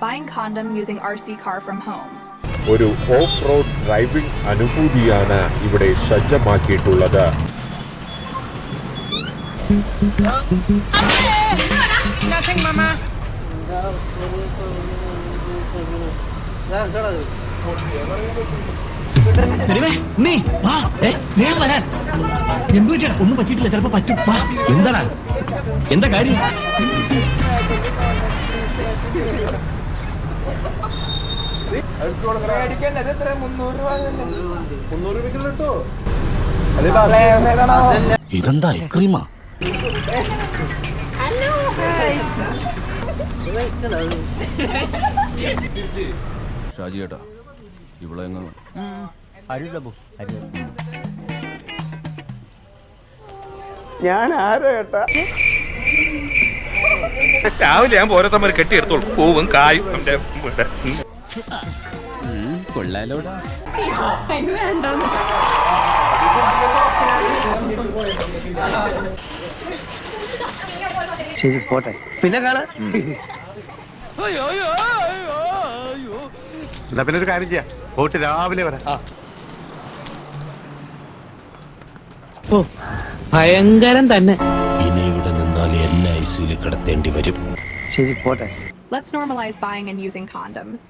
buying condom using RC car from home. ഒരു off road driving അനുഭൂതിയാണ് ഇവിടെ സജ്ജമാക്കിയിട്ടുള്ളത്. ഒന്നും പറ്റിയിട്ടില്ല, ചിലപ്പോ പറ്റും. എന്താണ് എന്താ കാര്യം? ഇതെന്താ ഐസ്ക്രീമാ? ഷാജി ഏട്ടാ, ഇവിടെ ഞാൻ ആരോ ഏട്ടാ. രാവിലെ ഞാൻ ഓരോരുത്തന്മാർ കെട്ടിയെടുത്തോളൂ, പൂവും കായും. കൊള്ളാലോടാ. ശരി, പോട്ടെ, പിന്നെ കാണാം. എന്നാ പിന്നെ ഒരു കാര്യം ചെയ്യാം, പോയിട്ട് രാവിലെ വരാം. ഭയങ്കരം തന്നെ. ഇനി ഇവിടെ നിന്നാൽ എന്നെ ഐസിയിൽ കിടത്തേണ്ടി വരും. ശരി, പോട്ടെ. Let's normalize buying and using condoms.